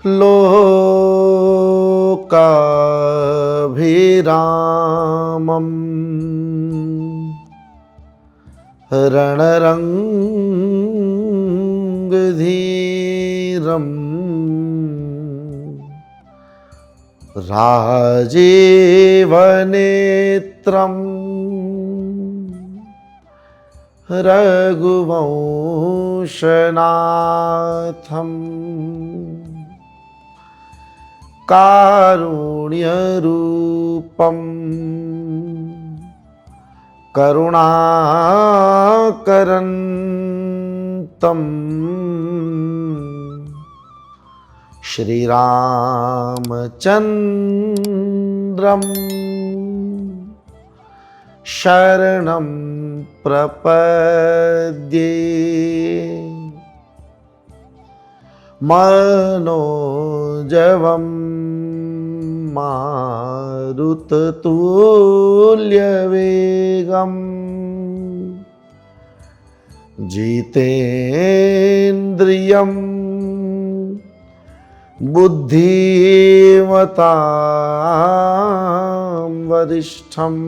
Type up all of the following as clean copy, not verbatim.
लोकाभिरामम् रणरङ्गधीरम् राजीवनेत्रम् रघुवंशनाथम् कारुण्यरूपम् करुणाकरन्तम् श्रीरामचन्द्रम् शरणं प्रपद्ये। मनोजवं मारुततुल्यवेगम् जितेन्द्रियं बुद्धिमतां वरिष्ठम्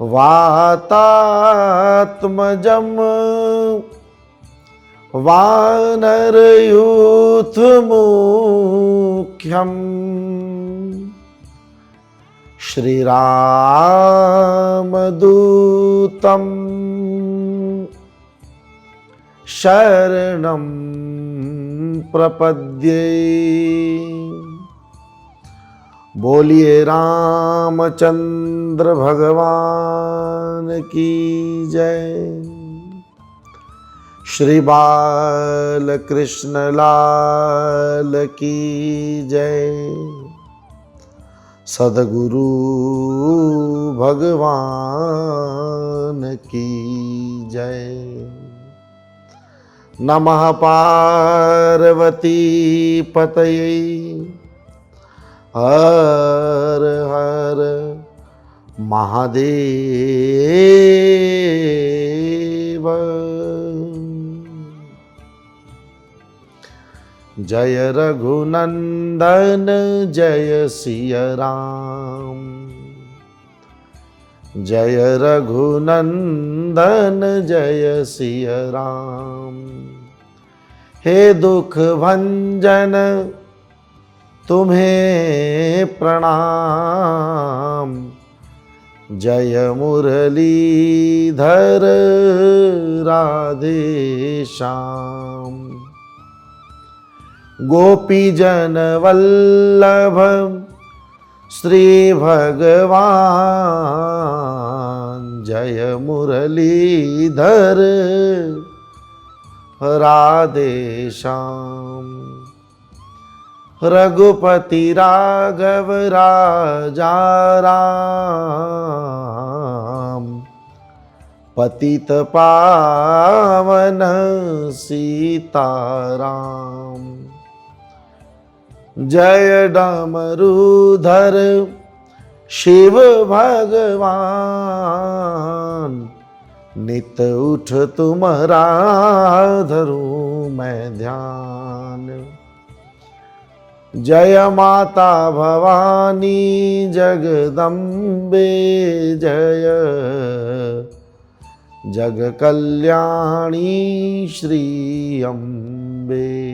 वातात्मजं वानरयूथमुख्यम् श्रीरामदूतं शरणं प्रपद्ये। बोलिए रामचंद्र भगवान की जय। श्री बालकृष्ण लाल की जय। सद्गुरु भगवान की जय। नमः पार्वती पतये हर हर महादेव। जय रघुनंदन जय सिया राम। जय रघुनंदन जय सिया राम। हे दुख भंजन तुम्हें प्रणाम। जय मुरलीधर राधे श्याम। गोपी जन वल्लभ श्री भगवान। जय मुरलीधर राधे श्याम। रघुपति राघव राजा राम। पतित पावन सीताराम। जय डमरूधर शिव भगवान। नित उठ तुम्हारा धरूं मैं ध्यान। जय माता भवानी जगदम्बे। जय जग कल्याणी श्री अम्बे।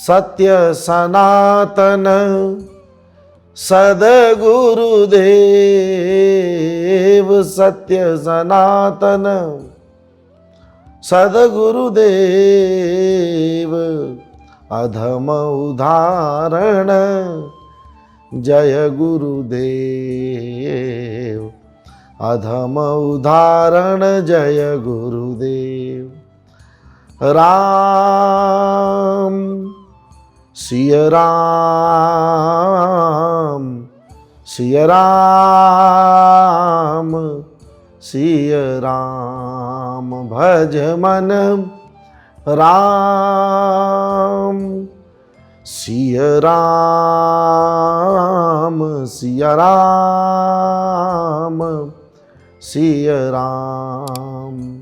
सत्य सनातन सद्गुरुदेव। सत्य सनातन सद्गुरुदेव। अधम उदाहरण जय गुरुदेव। अधम उदाहरण जय गुरुदेव। राम सिया राम सिया राम सिया राम। भज मन राम सिया राम सिया राम सिया राम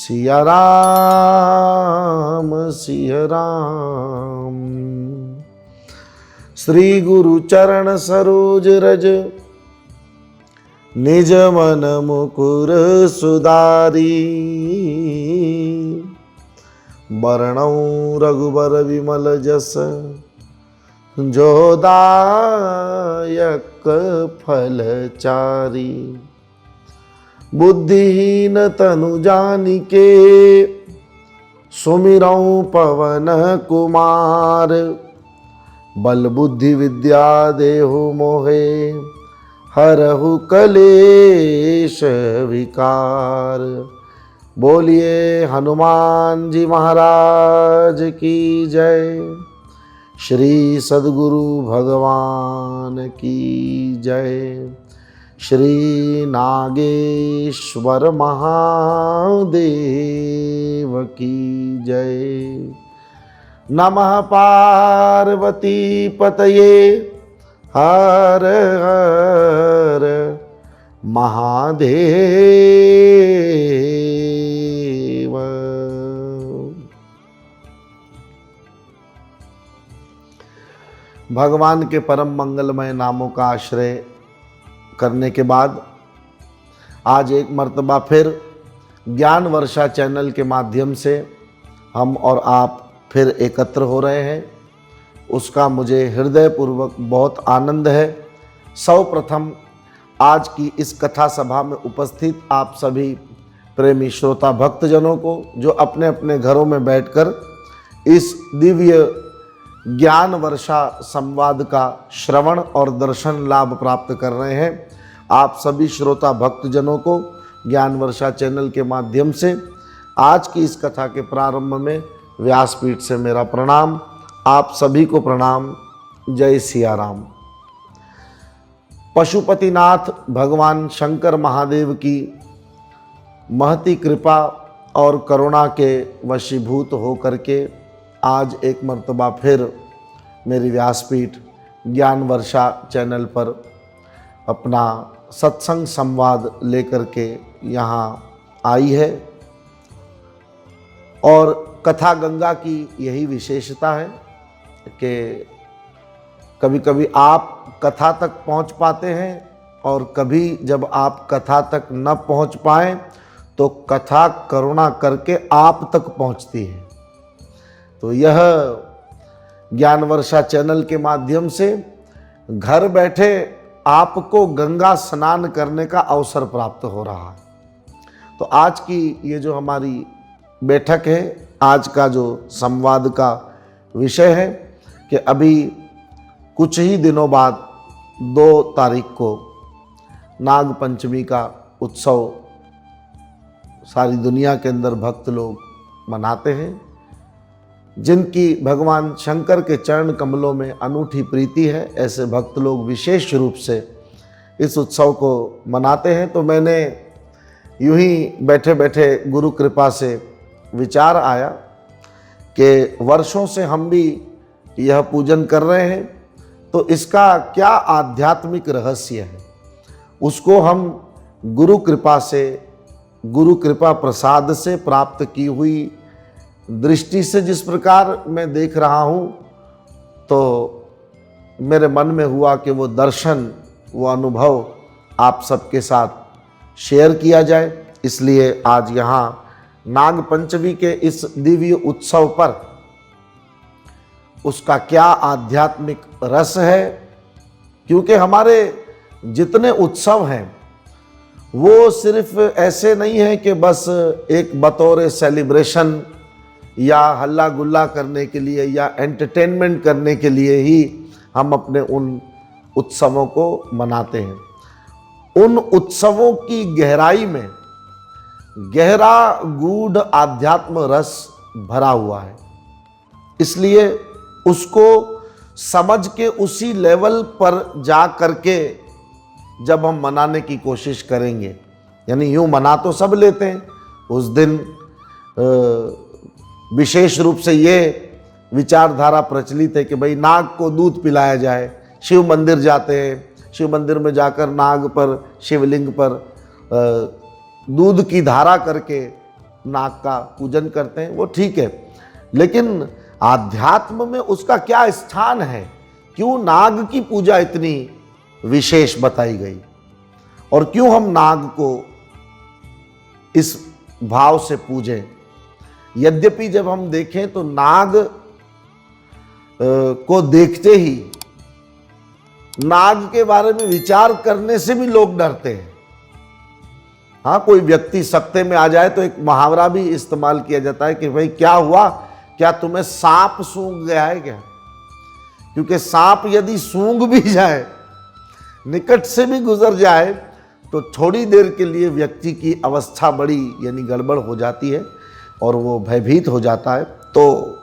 सिया राम सिया राम। श्री गुरु चरण सरोज रज निज मन मुकुर सुधारी। बरनौ रघुबर विमल जस जो दायक फल चारी। बुद्धिहीन तनु जानिके सुमिरौ पवन कुमार। बल बुद्धि विद्या देहु मोहे हरहु कलेश विकार। बोलिए हनुमान जी महाराज की जय। श्री सद्गुरु भगवान की जय। श्री नागेश्वर महादेव की जय। नमः पार्वती पतये हर हर महादेव। भगवान के परम मंगलमय नामों का आश्रय करने के बाद आज एक मर्तबा फिर ज्ञान वर्षा चैनल के माध्यम से हम और आप फिर एकत्र हो रहे हैं। उसका मुझे हृदयपूर्वक बहुत आनंद है। सर्वप्रथम आज की इस कथा सभा में उपस्थित आप सभी प्रेमी श्रोता भक्तजनों को, जो अपने अपने घरों में बैठकर इस दिव्य ज्ञान वर्षा संवाद का श्रवण और दर्शन लाभ प्राप्त कर रहे हैं, आप सभी श्रोता भक्तजनों को ज्ञान वर्षा चैनल के माध्यम से आज की इस कथा के प्रारंभ में व्यासपीठ से मेरा प्रणाम। आप सभी को प्रणाम। जय सिया राम। पशुपतिनाथ भगवान शंकर महादेव की महती कृपा और करुणा के वशीभूत होकर के आज एक मर्तबा फिर मेरी व्यासपीठ ज्ञान वर्षा चैनल पर अपना सत्संग संवाद लेकर के यहाँ आई है। और कथा गंगा की यही विशेषता है कि कभी कभी आप कथा तक पहुँच पाते हैं और कभी जब आप कथा तक न पहुँच पाएँ तो कथा करुणा करके आप तक पहुँचती है। तो यह ज्ञान वर्षा चैनल के माध्यम से घर बैठे आपको गंगा स्नान करने का अवसर प्राप्त हो रहा है। तो आज की ये जो हमारी बैठक है, आज का जो संवाद का विषय है कि अभी कुछ ही दिनों बाद 2 तारीख को नाग पंचमी का उत्सव सारी दुनिया के अंदर भक्त लोग मनाते हैं। जिनकी भगवान शंकर के चरण कमलों में अनूठी प्रीति है, ऐसे भक्त लोग विशेष रूप से इस उत्सव को मनाते हैं। तो मैंने यूं ही बैठे बैठे गुरु कृपा से विचार आया कि वर्षों से हम भी यह पूजन कर रहे हैं, तो इसका क्या आध्यात्मिक रहस्य है, उसको हम गुरु कृपा से, गुरु कृपा प्रसाद से प्राप्त की हुई दृष्टि से जिस प्रकार मैं देख रहा हूँ, तो मेरे मन में हुआ कि वो दर्शन, वो अनुभव आप सबके साथ शेयर किया जाए। इसलिए आज यहाँ नाग पंचमी के इस दिव्य उत्सव पर उसका क्या आध्यात्मिक रस है, क्योंकि हमारे जितने उत्सव हैं वो सिर्फ ऐसे नहीं है कि बस एक बतौर सेलिब्रेशन या हल्ला गुल्ला करने के लिए या एंटरटेनमेंट करने के लिए ही हम अपने उन उत्सवों को मनाते हैं। उन उत्सवों की गहराई में गहरा गूढ़ आध्यात्म रस भरा हुआ है। इसलिए उसको समझ के उसी लेवल पर जा करके जब हम मनाने की कोशिश करेंगे, यानी यूं मना तो सब लेते हैं, उस दिन विशेष रूप से ये विचारधारा प्रचलित है कि भाई नाग को दूध पिलाया जाए। शिव मंदिर जाते हैं, शिव मंदिर में जाकर नाग पर, शिवलिंग पर दूध की धारा करके नाग का पूजन करते हैं, वो ठीक है, लेकिन आध्यात्म में उसका क्या स्थान है? क्यों नाग की पूजा इतनी विशेष बताई गई और क्यों हम नाग को इस भाव से पूजें? यद्यपि जब हम देखें तो नाग को देखते ही नाग के बारे में विचार करने से भी लोग डरते हैं। हाँ, कोई व्यक्ति सत्ते में आ जाए तो एक मुहावरा भी इस्तेमाल किया जाता है कि भाई क्या हुआ, क्या तुम्हें सांप सूंघ गया है क्या? क्योंकि सांप यदि सूंघ भी जाए, निकट से भी गुजर जाए, तो थोड़ी देर के लिए व्यक्ति की अवस्था बड़ी यानी गड़बड़ हो जाती है और वो भयभीत हो जाता है। तो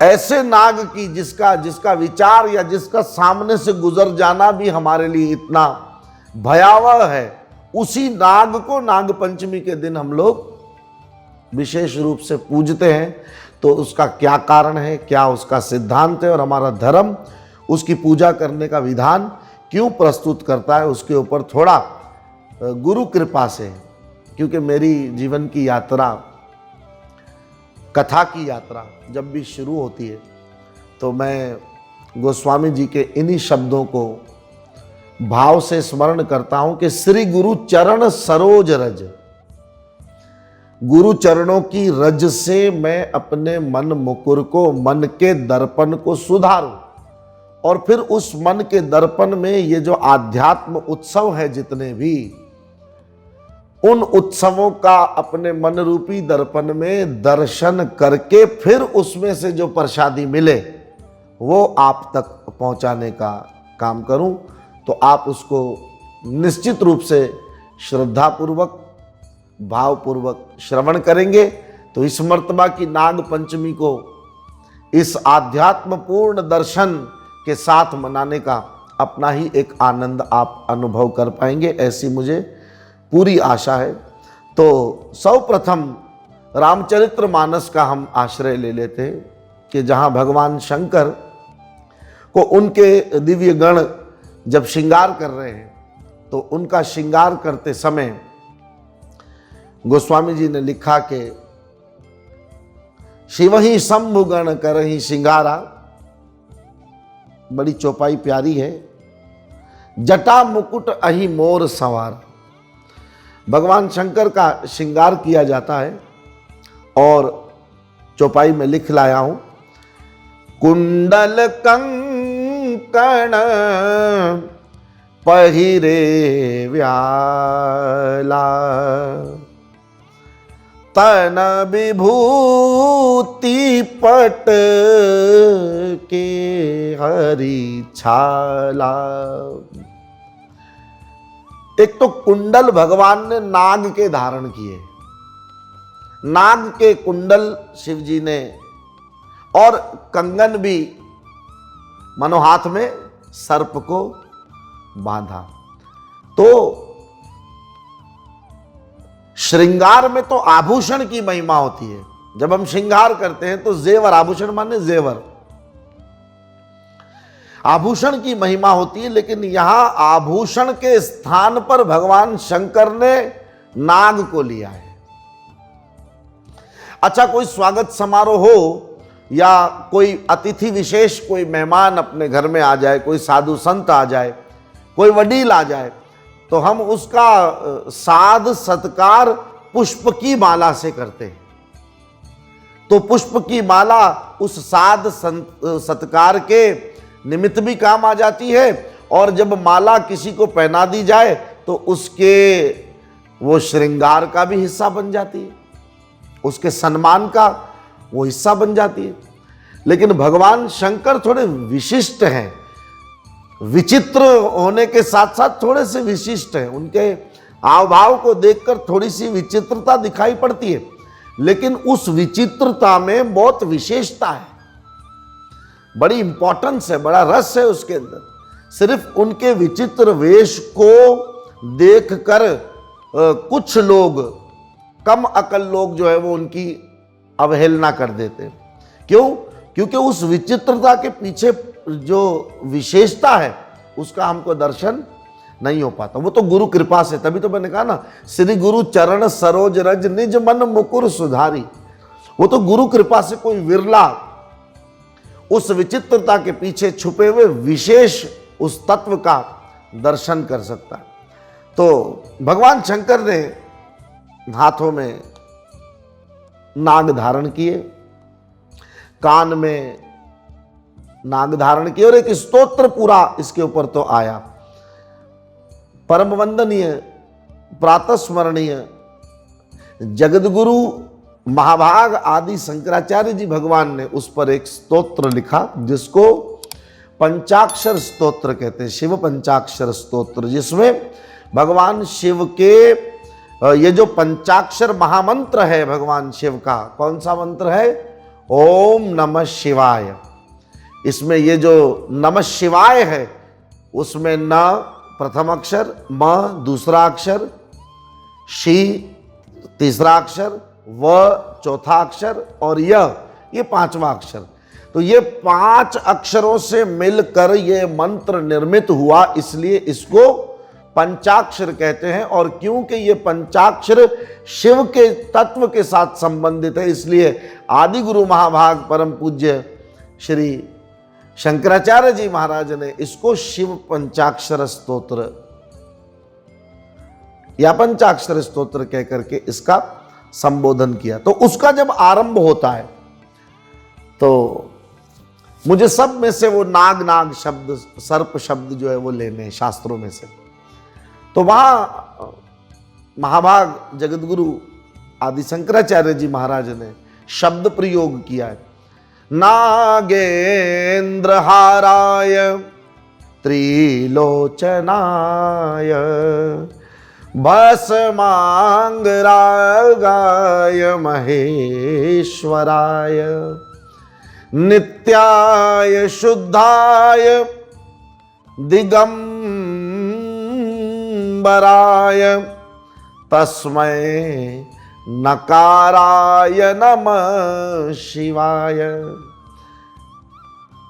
ऐसे नाग की जिसका विचार या जिसका सामने से गुजर जाना भी हमारे लिए इतना भयावह है, उसी नाग को नाग पंचमी के दिन हम लोग विशेष रूप से पूजते हैं। तो उसका क्या कारण है, क्या उसका सिद्धांत है और हमारा धर्म उसकी पूजा करने का विधान क्यों प्रस्तुत करता है, उसके ऊपर थोड़ा गुरु कृपा से, क्योंकि मेरी जीवन की यात्रा, कथा की यात्रा जब भी शुरू होती है तो मैं गोस्वामी जी के इन्हीं शब्दों को भाव से स्मरण करता हूं कि श्री गुरु चरण सरोज रज, गुरु चरणों की रज से मैं अपने मन मुकुर को, मन के दर्पण को सुधारूं और फिर उस मन के दर्पण में ये जो आध्यात्म उत्सव है जितने भी, उन उत्सवों का अपने मन रूपी दर्पण में दर्शन करके फिर उसमें से जो प्रसादी मिले वो आप तक पहुंचाने का काम करूं। तो आप उसको निश्चित रूप से श्रद्धापूर्वक, भावपूर्वक श्रवण करेंगे तो इस मर्तबा की नाग पंचमी को इस आध्यात्म पूर्ण दर्शन के साथ मनाने का अपना ही एक आनंद आप अनुभव कर पाएंगे, ऐसी मुझे पूरी आशा है। तो सर्वप्रथम रामचरितमानस का हम आश्रय ले लेते हैं कि जहाँ भगवान शंकर को उनके दिव्य गण जब श्रृंगार कर रहे हैं तो उनका श्रृंगार करते समय गोस्वामी जी ने लिखा कि शिव ही शंभु गण करहि श्रृंगारा, बड़ी चौपाई प्यारी है। जटा मुकुट अहि मोर सवार, भगवान शंकर का श्रृंगार किया जाता है और चौपाई में लिख लाया हूं, कुंडल कंकण पहिरे व्याला, तन विभूति पट के हरि छाला। एक तो कुंडल भगवान ने नाग के धारण किए, नाग के कुंडल शिव जी ने, और कंगन भी मानो हाथ में सर्प को बांधा। तो श्रृंगार में तो आभूषण की महिमा होती है। जब हम श्रृंगार करते हैं तो जेवर, आभूषण माने जेवर, आभूषण की महिमा होती है, लेकिन यहां आभूषण के स्थान पर भगवान शंकर ने नाग को लिया है। अच्छा, कोई स्वागत समारोह हो या कोई अतिथि विशेष, कोई मेहमान अपने घर में आ जाए, कोई साधु संत आ जाए, कोई वडील आ जाए, तो हम उसका साध सत्कार पुष्प की माला से करते हैं। तो पुष्प की माला उस साध सत्कार के निमित्त भी काम आ जाती है, और जब माला किसी को पहना दी जाए तो उसके वो श्रृंगार का भी हिस्सा बन जाती है, उसके सम्मान का वो हिस्सा बन जाती है। लेकिन भगवान शंकर थोड़े विशिष्ट हैं, विचित्र होने के साथ साथ थोड़े से विशिष्ट हैं। उनके हाव भाव को देखकर थोड़ी सी विचित्रता दिखाई पड़ती है, लेकिन उस विचित्रता में बहुत विशेषता है, बड़ी इंपॉर्टेंस है, बड़ा रस है उसके अंदर। सिर्फ उनके विचित्र वेश को देखकर कुछ लोग, कम अकल लोग जो है वो उनकी अवहेलना कर देते हैं। क्यों? क्योंकि उस विचित्रता के पीछे जो विशेषता है उसका हमको दर्शन नहीं हो पाता। वो तो गुरु कृपा से, तभी तो मैंने कहा ना, श्री गुरु चरण सरोज रज निज मन मुकुर सुधारी। वो तो गुरु कृपा से कोई विरला उस विचित्रता के पीछे छुपे हुए विशेष उस तत्व का दर्शन कर सकता है। तो भगवान शंकर ने हाथों में नाग धारण किए, कान में नाग धारण किए, और एक स्तोत्र पूरा इसके ऊपर तो आया। परम वंदनीय, प्रातस्मरणीय जगदगुरु महाभाग आदि शंकराचार्य जी भगवान ने उस पर एक स्तोत्र लिखा, जिसको पंचाक्षर स्तोत्र कहते हैं, शिव पंचाक्षर स्तोत्र, जिसमें भगवान शिव के ये जो पंचाक्षर महामंत्र है भगवान शिव का, कौन सा मंत्र है? ओम नमः शिवाय। इसमें ये जो नमः शिवाय है, उसमें न प्रथम अक्षर, म दूसरा अक्षर, शी तीसरा अक्षर, व चौथा अक्षर, और ये पांचवा अक्षर। तो ये 5 अक्षरों से मिलकर ये मंत्र निर्मित हुआ, इसलिए इसको पंचाक्षर कहते हैं। और क्योंकि ये पंचाक्षर शिव के तत्व के साथ संबंधित है, इसलिए आदि गुरु महाभाग परम पूज्य श्री शंकराचार्य जी महाराज ने इसको शिव पंचाक्षर स्तोत्र या पंचाक्षर स्तोत्र कह करके इसका संबोधन किया। तो उसका जब आरंभ होता है तो मुझे सब में से वो नाग नाग शब्द, सर्प शब्द जो है वो लेने हैं शास्त्रों में से। तो वहां महाभाग जगतगुरु आदि शंकराचार्य जी महाराज ने शब्द प्रयोग किया है। नागेंद्रहाराय त्रिलोचनाय भस्मांगरागाय महेश्वराय नित्याय शुद्धाय दिगंबराय तस्मै नकाराय नमः शिवाय।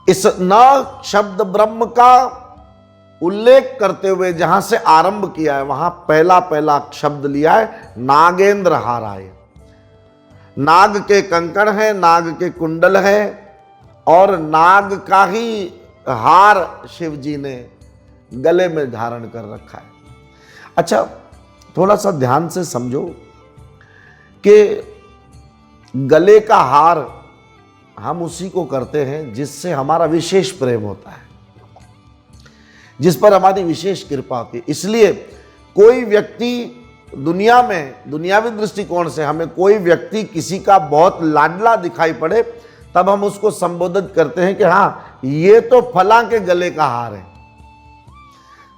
इस न शब्द ब्रह्म का उल्लेख करते हुए जहां से आरंभ किया है, वहां पहला शब्द लिया है नागेंद्र हाराय। नाग के कंकण है, नाग के कुंडल है, और नाग का ही हार शिव जी ने गले में धारण कर रखा है। अच्छा, थोड़ा सा ध्यान से समझो कि गले का हार हम उसी को करते हैं जिससे हमारा विशेष प्रेम होता है, जिस पर हमारी विशेष कृपा होती है। इसलिए कोई व्यक्ति दुनिया में, दुनियावी दृष्टिकोण से हमें कोई व्यक्ति किसी का बहुत लाडला दिखाई पड़े, तब हम उसको संबोधित करते हैं कि हाँ, ये तो फलां के गले का हार है।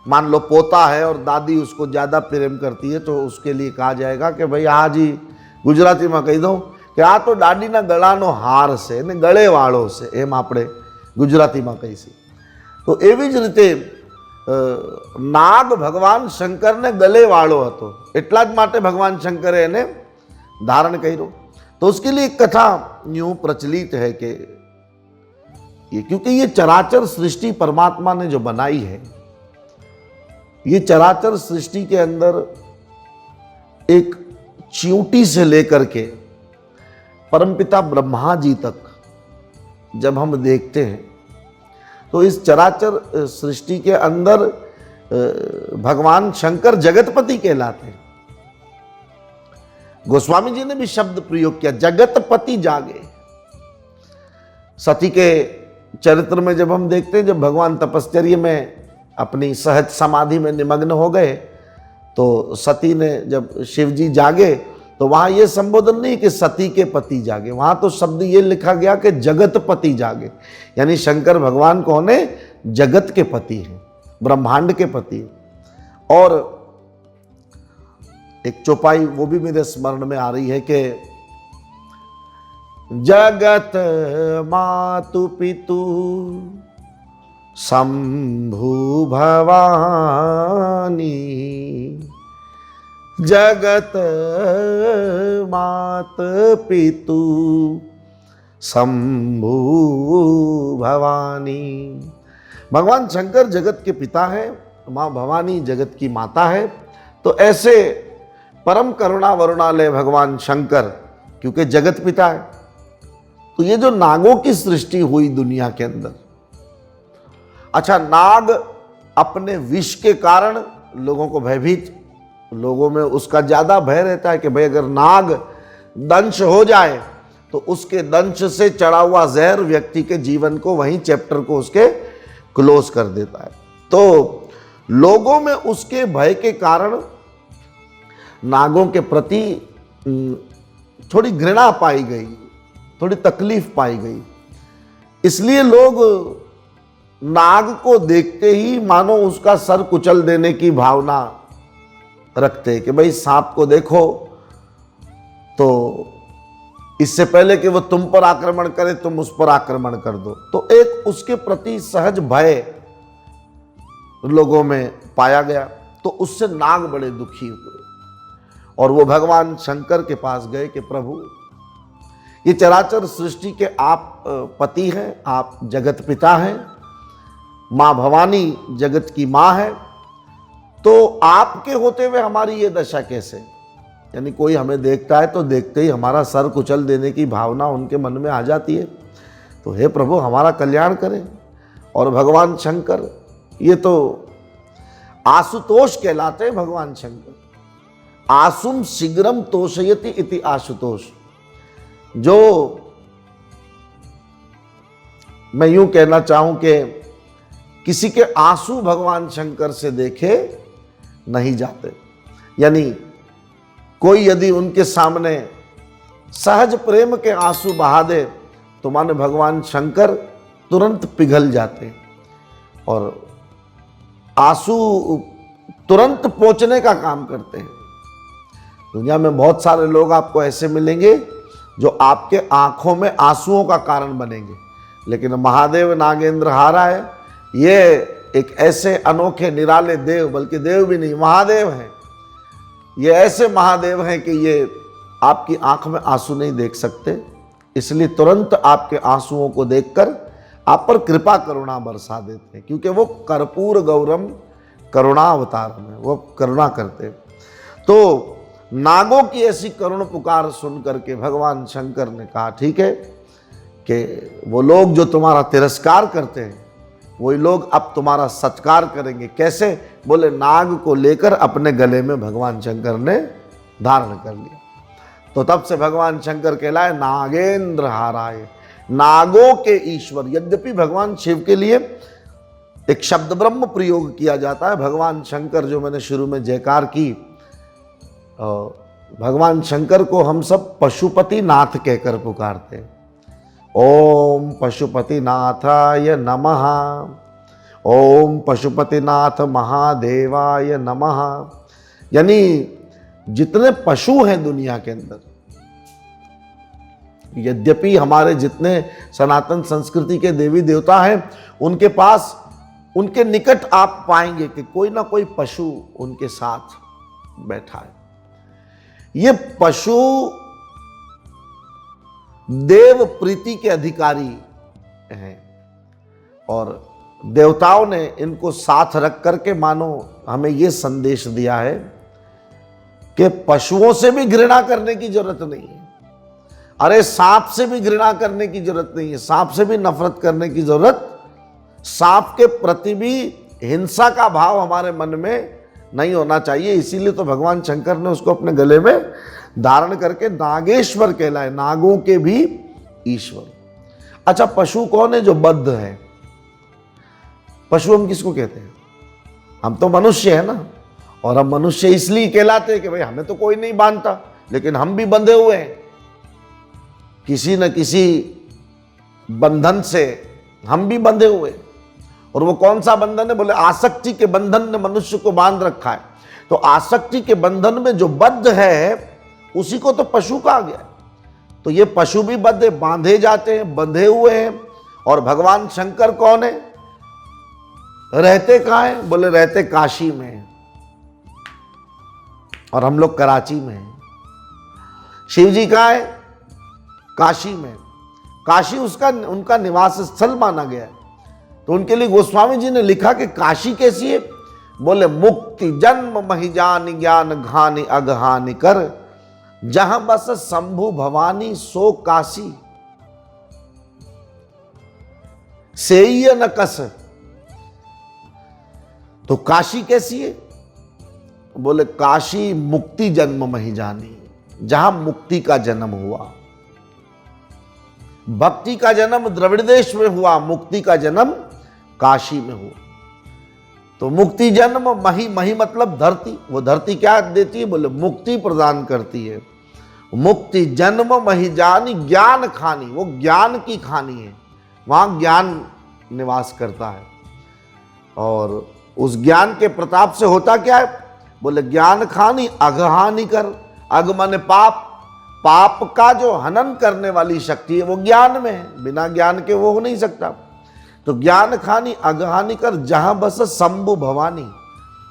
मान लो पोता है और दादी उसको ज्यादा प्रेम करती है, तो उसके लिए कहा जाएगा कि भाई हाँ जी, गुजराती में कही दो कि आ तो दादी ना गळानो हार से ने गळे वाळो से, एम આપણે ગુજરાતીમાં કહીશું। તો એવી જ રીતે નાગ ભગવાન શંકરને ગલે વાળો હતો, એટલા જ માટે ભગવાન શંકરે એને ધારણ કર્યો। तो उसके लिए एक कथा यूं प्रचलित है कि ये, क्योंकि ये चराचर सृष्टि परमात्मा ने जो बनाई है, ये चराचर सृष्टि के अंदर एक चींटी से लेकर के परमपिता ब्रह्मा जी तक जब हम देखते हैं, तो इस चराचर सृष्टि के अंदर भगवान शंकर जगतपति कहलाते हैं। गोस्वामी जी ने भी शब्द प्रयोग किया, जगतपति जागे। सती के चरित्र में जब हम देखते हैं, जब भगवान तपश्चर्या में अपनी सहज समाधि में निमग्न हो गए, तो सती ने जब शिव जी जागे, तो वहां यह संबोधन नहीं कि सती के पति जागे, वहां तो शब्द ये लिखा गया कि जगतपति जागे। यानी शंकर भगवान कौन है? जगत के पति हैं, ब्रह्मांड के पति। और एक चौपाई वो भी मेरे स्मरण में आ रही है कि जगत मातु पितु शंभु भवानी, जगत मात पितु शंभु भवानी। भगवान शंकर जगत के पिता हैं माँ भवानी जगत की माता है। तो ऐसे परम करुणा वरुणालय भगवान शंकर, क्योंकि जगत पिता है, तो ये जो नागों की सृष्टि हुई दुनिया के अंदर, अच्छा, नाग अपने विष के कारण लोगों को भयभीत, लोगों में उसका ज्यादा भय रहता है कि भाई अगर नाग दंश हो जाए तो उसके दंश से चढ़ा हुआ जहर व्यक्ति के जीवन को, वहीं चैप्टर को उसके क्लोज कर देता है। तो लोगों में उसके भय के कारण नागों के प्रति थोड़ी घृणा पाई गई, थोड़ी तकलीफ पाई गई। इसलिए लोग नाग को देखते ही मानो उसका सर कुचल देने की भावना रखते हैं कि भाई सांप को देखो तो इससे पहले कि वो तुम पर आक्रमण करे तुम उस पर आक्रमण कर दो। तो एक उसके प्रति सहज भय लोगों में पाया गया। तो उससे नाग बड़े दुखी हुए और वो भगवान शंकर के पास गए कि प्रभु, ये चराचर सृष्टि के आप पति हैं, आप जगत पिता हैं, माँ भवानी जगत की माँ है, तो आपके होते हुए हमारी ये दशा कैसे? यानी कोई हमें देखता है तो देखते ही हमारा सर कुचल देने की भावना उनके मन में आ जाती है। तो हे प्रभु, हमारा कल्याण करें। और भगवान शंकर, ये तो आशुतोष कहलाते हैं भगवान शंकर। आसुम शीघ्रम तोषयति इति आशुतोष। जो मैं यूं कहना चाहूं कि किसी के आंसू भगवान शंकर से देखे नहीं जाते। यानी कोई यदि उनके सामने सहज प्रेम के आंसू बहा दे तो माने भगवान शंकर तुरंत पिघल जाते और आंसू तुरंत पोंछने का काम करते हैं। दुनिया में बहुत सारे लोग आपको ऐसे मिलेंगे जो आपके आंखों में आंसुओं का कारण बनेंगे, लेकिन महादेव नागेंद्र हारा है, ये एक ऐसे अनोखे निराले देव, बल्कि देव भी नहीं, महादेव हैं। ये ऐसे महादेव हैं कि ये आपकी आंख में आंसू नहीं देख सकते, इसलिए तुरंत आपके आंसुओं को देखकर आप पर कृपा करुणा बरसा देते हैं, क्योंकि वो कर्पूर गौरम करुणा अवतार में वो करुणा करते। तो नागों की ऐसी करुण पुकार सुन करके भगवान शंकर ने कहा, ठीक है कि वो लोग जो तुम्हारा तिरस्कार करते हैं वही लोग अब तुम्हारा सत्कार करेंगे। कैसे? बोले नाग को लेकर अपने गले में भगवान शंकर ने धारण कर लिया। तो तब से भगवान शंकर कहलाए नागेंद्र हाराय, नागों के ईश्वर। यद्यपि भगवान शिव के लिए एक शब्द ब्रह्म प्रयोग किया जाता है। भगवान शंकर, जो मैंने शुरू में जयकार की, भगवान शंकर को हम सब पशुपति नाथ कहकर पुकारते हैं। ओम पशुपतिनाथाय नमः, ओम पशुपतिनाथ महादेवाय नमः। यानी जितने पशु हैं दुनिया के अंदर, यद्यपि हमारे जितने सनातन संस्कृति के देवी देवता हैं, उनके पास, उनके निकट आप पाएंगे कि कोई ना कोई पशु उनके साथ बैठा है। ये पशु देव प्रीति के अधिकारी हैं और देवताओं ने इनको साथ रख करके मानो हमें ये संदेश दिया है कि पशुओं से भी घृणा करने की जरूरत नहीं है। अरे सांप से भी घृणा करने की जरूरत नहीं है, सांप से भी नफरत करने की जरूरत, सांप के प्रति भी हिंसा का भाव हमारे मन में नहीं होना चाहिए। इसीलिए तो भगवान शंकर ने उसको अपने गले में धारण करके नागेश्वर कहलाए, नागों के भी ईश्वर। अच्छा, पशु कौन है जो बद्ध है? पशु हम किसको कहते हैं? हम तो मनुष्य है ना, और हम मनुष्य इसलिए कहलाते हैं कि भाई हमें तो कोई नहीं बांधता, लेकिन हम भी बंधे हुए हैं किसी न किसी बंधन से, हम भी बंधे हुए। और वो कौन सा बंधन है? बोले आसक्ति के बंधन ने मनुष्य को बांध रखा है। तो आसक्ति के बंधन में जो बद्ध है उसी को तो पशु कहा गया। तो ये पशु भी बद्ध, बांधे जाते हैं, बंधे हुए हैं। और भगवान शंकर कौन है? रहते कहाँ हैं? बोले रहते काशी में, और हम लोग कराची में हैं। शिव जी कहाँ है? काशी में। काशी उनका निवास स्थल माना गया है। तो उनके लिए गोस्वामी जी ने लिखा कि काशी कैसी है? बोले मुक्ति जन्म महि जानि ज्ञान घानि अगहानि कर, जहां बस शंभु भवानी सो काशी, सेय न कस। तो काशी कैसी है? बोले काशी मुक्ति जन्म महि जानी, जहां मुक्ति का जन्म हुआ। भक्ति का जन्म द्रविड़ देश में हुआ, मुक्ति का जन्म काशी में हुआ। तो मुक्ति जन्म मही, मही मतलब धरती। वो धरती क्या देती है? बोले मुक्ति प्रदान करती है। मुक्ति जन्म मही जानी ज्ञान खानी, वो ज्ञान की खानी है, वहां ज्ञान निवास करता है। और उस ज्ञान के प्रताप से होता क्या है? बोले ज्ञान खानी अघहानि कर। अघ माने पाप, पाप का जो हनन करने वाली शक्ति है वो ज्ञान में है, बिना ज्ञान के वो हो नहीं सकता। तो ज्ञान खानी अघहानि कर, जहां बस शंभु भवानी।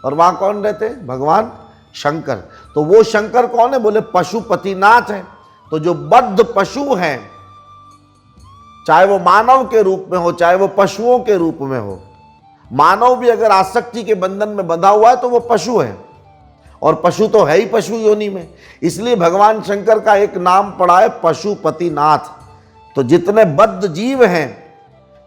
और वहां कौन रहते हैं? भगवान शंकर। तो वो शंकर कौन है? बोले पशुपतिनाथ है। तो जो बद्ध पशु हैं, चाहे वो मानव के रूप में हो, चाहे वो पशुओं के रूप में हो, मानव भी अगर आसक्ति के बंधन में बंधा हुआ है तो वो पशु है, और पशु तो है ही पशु योनि में। इसलिए भगवान शंकर का एक नाम पड़ा है पशुपतिनाथ। तो जितने बद्ध जीव हैं,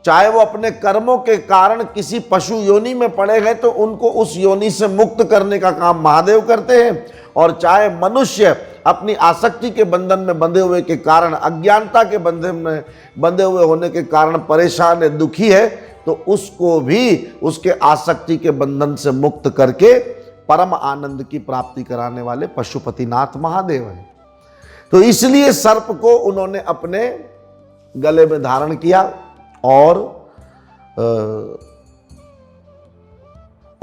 चाहे वो अपने कर्मों के कारण किसी पशु योनि में पड़े हैं, तो उनको उस योनि से मुक्त करने का काम महादेव करते हैं। और चाहे मनुष्य अपनी आसक्ति के बंधन में बंधे हुए के कारण, अज्ञानता के बंधन में बंधे हुए होने के कारण परेशान है, दुखी है, तो उसको भी उसके आसक्ति के बंधन से मुक्त करके परम आनंद की प्राप्ति कराने वाले पशुपतिनाथ महादेव हैं। तो इसलिए सर्प को उन्होंने अपने गले में धारण किया और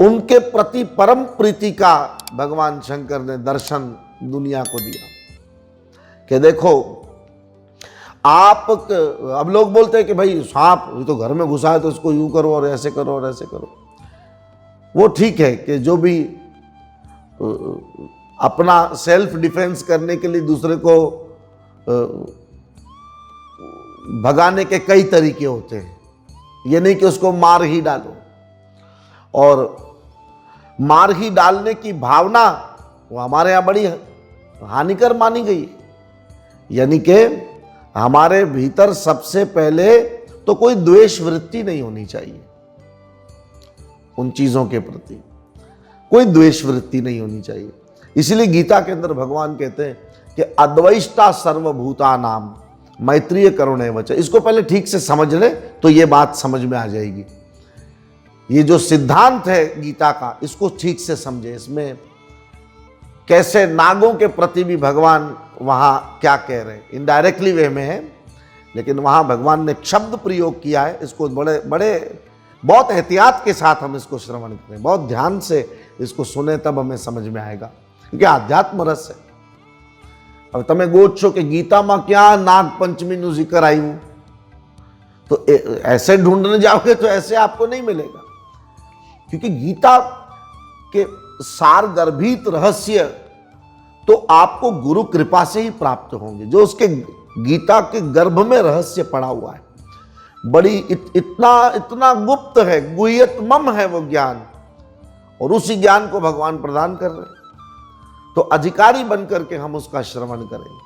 उनके प्रति परम प्रीति का भगवान शंकर ने दर्शन दुनिया को दिया कि देखो आप। अब लोग बोलते हैं कि भाई सांप तो घर में घुसा है तो उसको यूं करो और ऐसे करो और ऐसे करो। वो ठीक है कि जो भी अपना सेल्फ डिफेंस करने के लिए दूसरे को भगाने के कई तरीके होते हैं, ये नहीं कि उसको मार ही डालो। और मार ही डालने की भावना वो हमारे यहाँ बड़ी हानिकर मानी गई है। यानी कि हमारे भीतर सबसे पहले तो कोई द्वेष वृत्ति नहीं होनी चाहिए, उन चीजों के प्रति कोई द्वेष वृत्ति नहीं होनी चाहिए। इसलिए गीता के अंदर भगवान कहते हैं कि अद्वैष्टा सर्वभूता नाम मैत्रीय करुणे वच। इसको पहले ठीक से समझ ले तो ये बात समझ में आ जाएगी। ये जो सिद्धांत है गीता का, इसको ठीक से समझे। इसमें कैसे नागों के प्रति भी भगवान वहां क्या कह रहे हैं, इनडायरेक्टली वे में है, लेकिन वहां भगवान ने शब्द प्रयोग किया है। इसको बड़े बड़े बहुत एहतियात के साथ हम इसको श्रवण करें, बहुत ध्यान से इसको सुने, तब हमें समझ में आएगा, क्योंकि आध्यात्म रस है। अब તમે ગોતશો કે ગીતામાં ક્યાં નાગ पंचमी जिक्र आई हूं, तो ऐसे ढूंढने जाओगे तो ऐसे आपको नहीं मिलेगा, क्योंकि गीता के सार गर्भित रहस्य तो आपको गुरु कृपा से ही प्राप्त होंगे। जो उसके गीता के गर्भ में रहस्य पड़ा हुआ है, बड़ी इतना गुप्त है, गुह्यतमम है वो ज्ञान, और उसी ज्ञान को भगवान प्रदान कर रहे हैं। तो अधिकारी बनकर के हम उसका श्रवण करेंगे।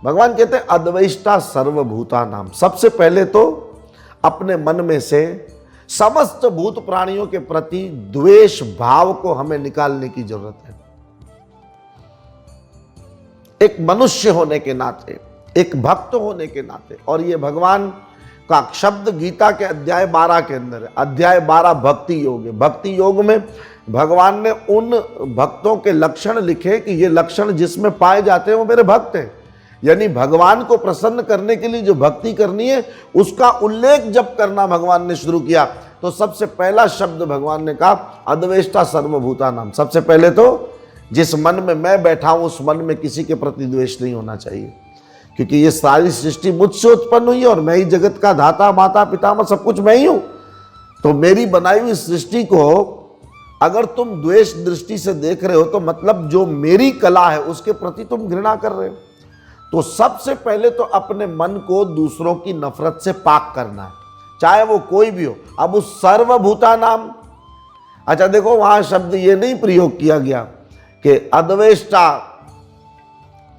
भगवान कहते हैं अद्वैष्टा सर्वभूता नाम। सबसे पहले तो अपने मन में से समस्त भूत प्राणियों के प्रति द्वेष भाव को हमें निकालने की जरूरत है। एक मनुष्य होने के नाते, एक भक्त होने के नाते, और ये भगवान का शब्द गीता के अध्याय 12 के अंदर है। अध्याय 12 भक्ति योग है। भक्ति योग में भगवान ने उन भक्तों के लक्षण लिखे कि ये लक्षण जिसमें पाए जाते हैं वो मेरे भक्त हैं। यानी भगवान को प्रसन्न करने के लिए जो भक्ति करनी है उसका उल्लेख जब करना भगवान ने शुरू किया, तो सबसे पहला शब्द भगवान ने कहा अद्वेष्टा सर्वभूता नाम। सबसे पहले तो जिस मन में मैं बैठा हूं उस मन में किसी के प्रति द्वेष नहीं होना चाहिए, क्योंकि ये सारी सृष्टि मुझसे उत्पन्न हुई है और मैं ही जगत का धाता, माता, पितामह, सब कुछ मैं ही हूं। तो मेरी बनाई हुई सृष्टि को अगर तुम द्वेष दृष्टि से देख रहे हो तो मतलब जो मेरी कला है उसके प्रति तुम घृणा कर रहे हो। तो सबसे पहले तो अपने मन को दूसरों की नफरत से पाक करना है, चाहे वो कोई भी हो। अब उस सर्वभूता नाम, अच्छा देखो, वहां शब्द ये नहीं प्रयोग किया गया कि अद्वेष्टा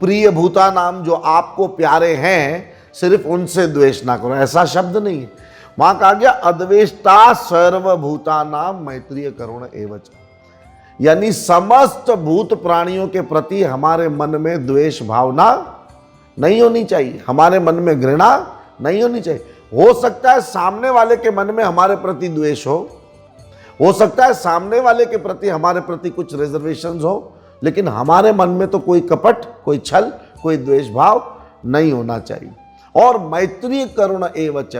प्रिय भूता नाम, जो आपको प्यारे हैं सिर्फ उनसे द्वेष ना करो, ऐसा शब्द नहीं है। वहां कहा गया अद्वेष्टा सर्वभूता नाम मैत्रीय करुण एवच, यानी समस्त भूत प्राणियों के प्रति हमारे मन में द्वेष भावना नहीं होनी चाहिए, हमारे मन में घृणा नहीं होनी चाहिए। हो सकता है सामने वाले के मन में हमारे प्रति द्वेष हो सकता है सामने वाले के प्रति हमारे प्रति कुछ रिजर्वेशंस हो, लेकिन हमारे मन में तो कोई कपट, कोई छल, कोई द्वेष भाव नहीं होना चाहिए। और मैत्री करुण एवच,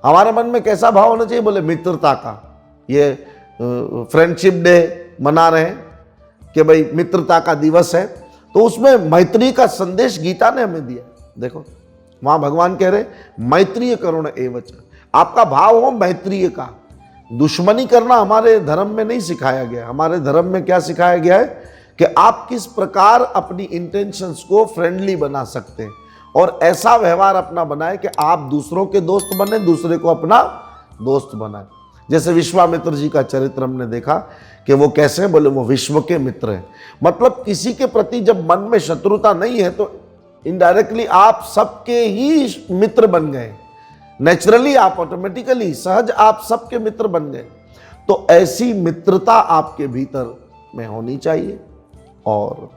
हमारे मन में कैसा भाव होना चाहिए? बोले मित्रता का। ये फ्रेंडशिप डे मना रहे हैं कि भाई मित्रता का दिवस है, तो उसमें मैत्री का संदेश गीता ने हमें दिया। देखो वहां भगवान कह रहे मैत्रीय करुण एवच, आपका भाव हो मैत्रीय का। दुश्मनी करना हमारे धर्म में नहीं सिखाया गया। हमारे धर्म में क्या सिखाया गया है कि आप किस प्रकार अपनी इंटेंशंस को फ्रेंडली बना सकते हैं और ऐसा व्यवहार अपना बनाए कि आप दूसरों के दोस्त बने, दूसरे को अपना दोस्त बनाए। जैसे विश्वामित्र जी का चरित्र हमने देखा कि वो कैसे हैं, बोले वो विश्व के मित्र हैं। मतलब किसी के प्रति जब मन में शत्रुता नहीं है तो इनडायरेक्टली आप सबके ही मित्र बन गए, नेचुरली आप ऑटोमेटिकली सहज आप सबके मित्र बन गए। तो ऐसी मित्रता आपके भीतर में होनी चाहिए। और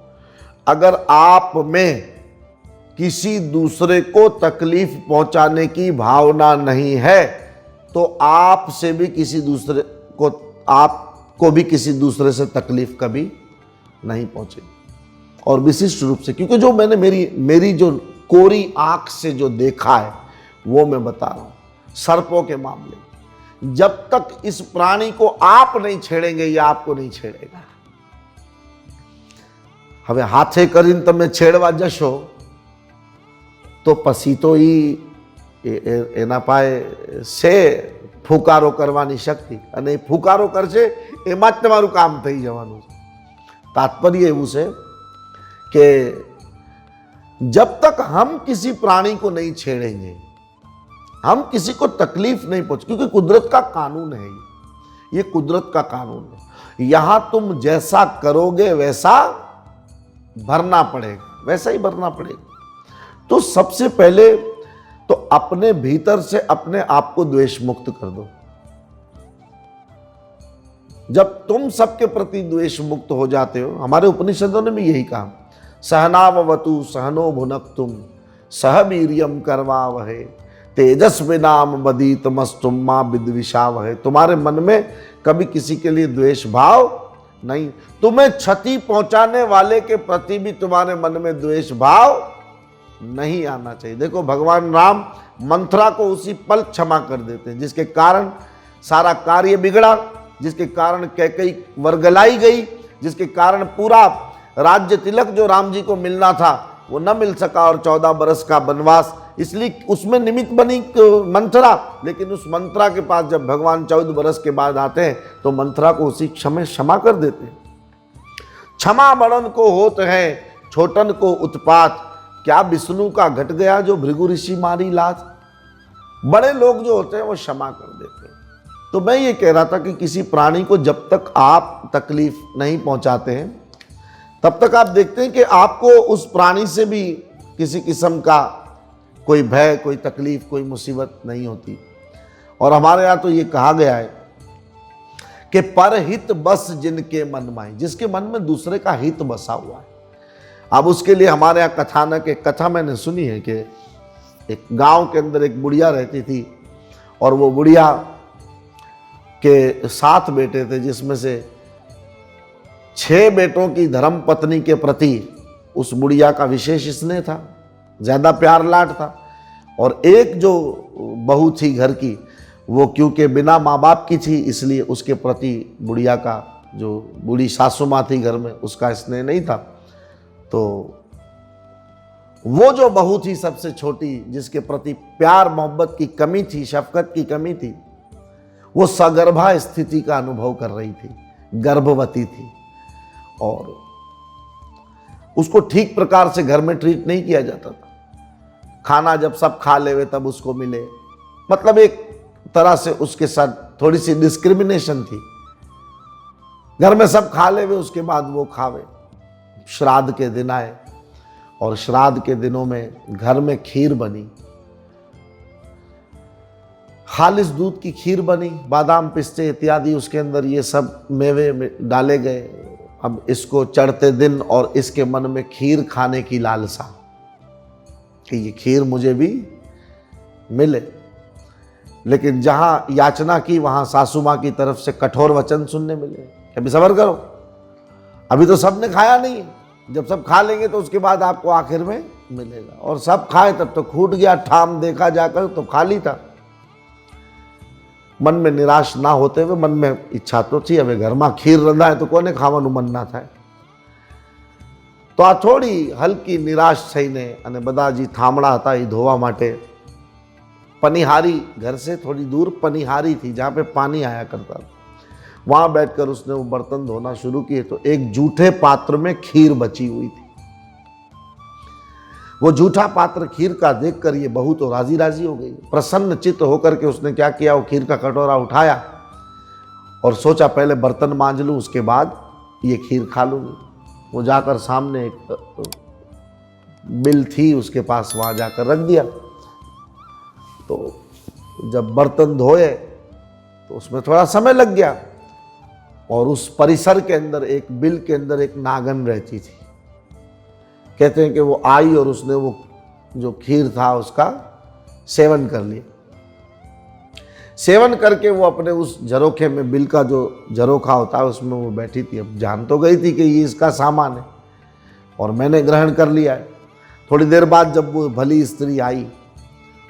अगर आप में किसी दूसरे को तकलीफ पहुंचाने की भावना नहीं है तो आपसे भी किसी दूसरे को, आपको भी किसी दूसरे से तकलीफ कभी नहीं पहुंचेगी। और विशिष्ट रूप से, क्योंकि जो मैंने मेरी जो कोरी आंख से जो देखा है वो मैं बता रहा हूं। सर्पों के मामले, जब तक इस प्राणी को आप नहीं छेड़ेंगे या आपको नहीं छेड़ेगा। हमें हाथे करीन तमे छेड़वा जशो तो पसी तो एना पाए से फूकारो करवानी शक्ति, અને ફૂકારો કરશે એમાં જ તમારું કામ થઈ જવાનું છે। तात्पर्य એવું છે कि जब तक हम किसी प्राणी को नहीं छेड़ेंगे, हम किसी को तकलीफ नहीं पहुंचे, क्योंकि कुदरत का कानून है ये कुदरत का कानून है। यहां तुम जैसा करोगे वैसा भरना पड़ेगा, वैसा ही भरना पड़ेगा। तो सबसे पहले तो अपने भीतर से अपने आप को द्वेष मुक्त कर दो। जब तुम सबके प्रति द्वेष मुक्त हो जाते हो, हमारे उपनिषदों ने भी यही कहा, सहनावतु सहनो भुनक्तुम सह वीर्यम करवावहे तेजस्विनाम बदीतमस्तुम मां विद्विषावहे। तुम्हारे मन में कभी किसी के लिए द्वेष भाव नहीं, तुम्हें क्षति पहुंचाने वाले के प्रति भी तुम्हारे मन में द्वेष भाव नहीं आना चाहिए। देखो भगवान राम मंथरा को उसी पल क्षमा कर देते हैं, जिसके कारण सारा कार्य बिगड़ा, जिसके कारण कैकेयी वर्गलाई गई, जिसके कारण पूरा राज्य तिलक जो राम जी को मिलना था वो न मिल सका और 14 बरस का वनवास, इसलिए उसमें निमित्त बनी मंथरा। लेकिन उस मंथरा के पास जब भगवान 14 बरस के बाद आते हैं तो मंथरा को उसी क्षमा कर देते हैं। क्षमा बड़न को होत है छोटन को उत्पात, क्या विष्णु का घट गया जो भृगु ऋषि मारी लाज। बड़े लोग जो होते हैं वो क्षमा कर देते हैं। तो मैं ये कह रहा था कि किसी प्राणी को जब तक आप तकलीफ नहीं पहुंचाते हैं तब तक आप देखते हैं कि आपको उस प्राणी से भी किसी किस्म का कोई भय, कोई तकलीफ, कोई मुसीबत नहीं होती। और हमारे यहाँ तो ये कहा गया है कि परहित बस जिनके मन माई, जिसके मन में दूसरे का हित बसा हुआ है। अब उसके लिए हमारे यहाँ कथानक, एक कथा मैंने सुनी है कि एक गांव के अंदर एक बुढ़िया रहती थी और वो बुढ़िया के 7 बेटे थे, जिसमें से 6 बेटों की धर्म पत्नी के प्रति उस बुढ़िया का विशेष स्नेह था, ज़्यादा प्यार लाड था। और एक जो बहू थी घर की, वो क्योंकि बिना माँ बाप की थी इसलिए उसके प्रति बुढ़िया का, जो बूढ़ी सासू माँ थी घर में, उसका स्नेह नहीं था। तो वो जो बहू थी सबसे छोटी, जिसके प्रति प्यार मोहब्बत की कमी थी, शफकत की कमी थी, वो सगर्भा स्थिति का अनुभव कर रही थी, गर्भवती थी। और उसको ठीक प्रकार से घर में ट्रीट नहीं किया जाता था। खाना जब सब खा लेवे तब उसको मिले, मतलब एक तरह से उसके साथ थोड़ी सी डिस्क्रिमिनेशन थी। घर में सब खा ले वे, उसके बाद वो खावे। श्राद्ध के दिन आए और श्राद्ध के दिनों में घर में खीर बनी, खालिस दूध की खीर बनी, बादाम पिस्ते इत्यादि उसके अंदर ये सब मेवे डाले गए। अब इसको चढ़ते दिन और इसके मन में खीर खाने की लालसा कि ये खीर मुझे भी मिले। लेकिन जहां याचना की वहां सासू मां की तरफ से कठोर वचन सुनने मिले, अभी सब्र करो, अभी तो सबने खाया नहीं, जब सब खा लेंगे तो उसके बाद आपको आखिर में मिलेगा। और सब खाए तब तो खूट गया ठाम, देखा जाकर तो खाली था। मन में निराश ना होते हुए मन में इच्छा तो थी, હવે ઘરમાં ખીર રંધાય તો કોને ખાવાનું મન ના થાય। તો આ થોડી હલકી નિરાશ થઈને અને બધાજી થાંભળા હતા એ ધોવા માટે पनिहारी, घर से थोड़ी दूर पनिहारी थी जहाँ पे पानी आया करता था, वहाँ बैठकर उसने वो बर्तन धोना शुरू किए तो एक जूठे पात्र में खीर बची हुई थी। वो जूठा पात्र खीर का देखकर ये बहू तो राजी राजी हो गई। प्रसन्न चित्त होकर के उसने क्या किया, वो खीर का कटोरा उठाया और सोचा पहले बर्तन मांज लूँ, उसके बाद ये खीर खा लूँगी। वो जाकर सामने एक बिल थी उसके पास, वहाँ जाकर रख दिया। तो जब बर्तन धोए तो उसमें थोड़ा समय लग गया और उस परिसर के अंदर एक बिल के अंदर एक नागन रहती थी। कहते हैं कि वो आई और उसने वो जो खीर था उसका सेवन कर लिया। सेवन करके वो अपने उस झरोखे में, बिल का जो झरोखा होता है उसमें वो बैठी थी। अब जान तो गई थी कि ये इसका सामान है और मैंने ग्रहण कर लिया है। थोड़ी देर बाद जब वो भली स्त्री आई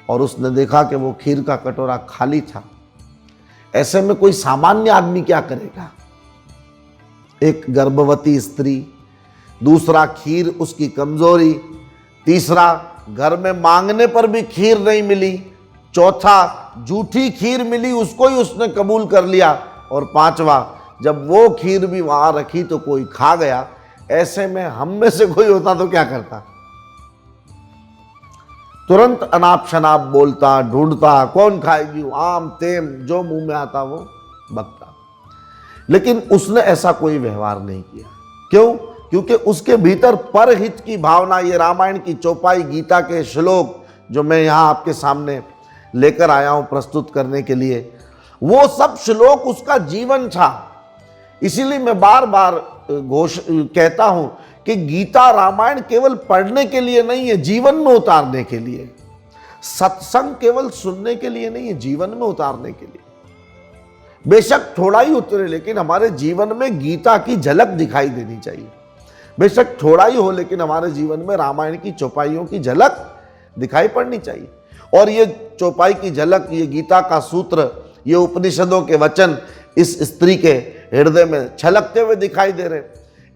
और उसने देखा कि वो खीर का कटोरा खाली था, ऐसे में कोई सामान्य आदमी क्या करेगा? एक गर्भवती स्त्री, दूसरा खीर उसकी कमजोरी, तीसरा घर में मांगने पर भी खीर नहीं मिली, चौथा झूठी खीर मिली उसको ही उसने कबूल कर लिया, और पांचवा जब वो खीर भी वहां रखी तो कोई खा गया। ऐसे में हम में से कोई होता तो क्या करता? तुरंत अनाप शनाप बोलता, ढूंढता, कौन खाएगी, आम तेम जो मुंह में आता वो बकता। लेकिन उसने ऐसा कोई व्यवहार नहीं किया। क्यों? क्योंकि उसके भीतर परहित की भावना, ये रामायण की चौपाई, गीता के श्लोक जो मैं यहाँ आपके सामने लेकर आया हूँ प्रस्तुत करने के लिए, वो सब श्लोक उसका जीवन था। इसीलिए मैं बार बार कहता हूं कि गीता रामायण केवल पढ़ने के लिए नहीं है, जीवन में उतारने के लिए। सत्संग केवल सुनने के लिए नहीं है, जीवन में उतारने के लिए। बेशक थोड़ा ही उतरे लेकिन हमारे जीवन में गीता की झलक दिखाई देनी चाहिए। बेशक थोड़ा ही हो लेकिन हमारे जीवन में रामायण की चौपाइयों की झलक दिखाई पड़नी चाहिए। और ये चौपाई की झलक, ये गीता का सूत्र, ये उपनिषदों के वचन इस स्त्री के हृदय में छलकते हुए दिखाई दे रहे।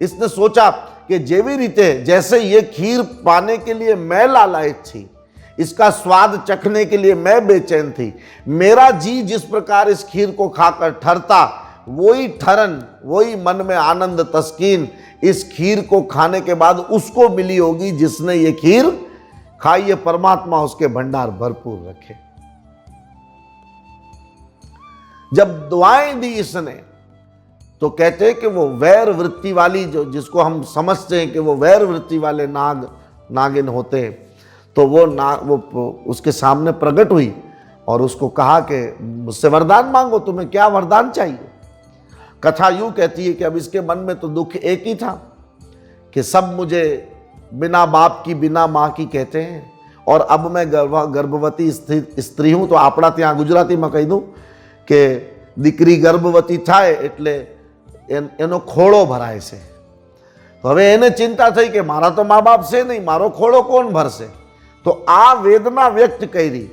इसने सोचा कि जेवी रीते जैसे ये खीर पाने के लिए मैं लालायित थी, इसका स्वाद चखने के लिए मैं बेचैन थी, मेरा जी जिस प्रकार इस खीर को खाकर ठरता, वही ठरन, वही मन में आनंद तस्कीन इस खीर को खाने के बाद उसको मिली होगी जिसने ये खीर खाई। ये परमात्मा उसके भंडार भरपूर रखे। जब दुआएं दी इसने तो कहते हैं कि वो वैर वृत्ति वाली, जो जिसको हम समझते हैं कि वो वैर वृत्ति वाले नागिन होते हैं, तो वो उसके सामने प्रकट हुई और उसको कहा कि मुझसे वरदान मांगो, तुम्हें क्या वरदान चाहिए। कथा यूं कहती है कि अब इसके मन में तो दुख एक ही था कि सब मुझे बिना बाप की बिना माँ की कहते हैं और अब मैं गर्भवती स्त्री हूँ। तो आपड़ा ત્યાં ગુજરાતીમાં કહી દઉં કે દીકરી ગર્ભવતી થાય એટલે એનો ખોળો ભરાય છે। તો હવે એને ચિંતા થઈ કે મારા તો મા બાપ છે નહીં, મારો ખોળો કોણ ભરશે। तो आ वेदना व्यक्त करी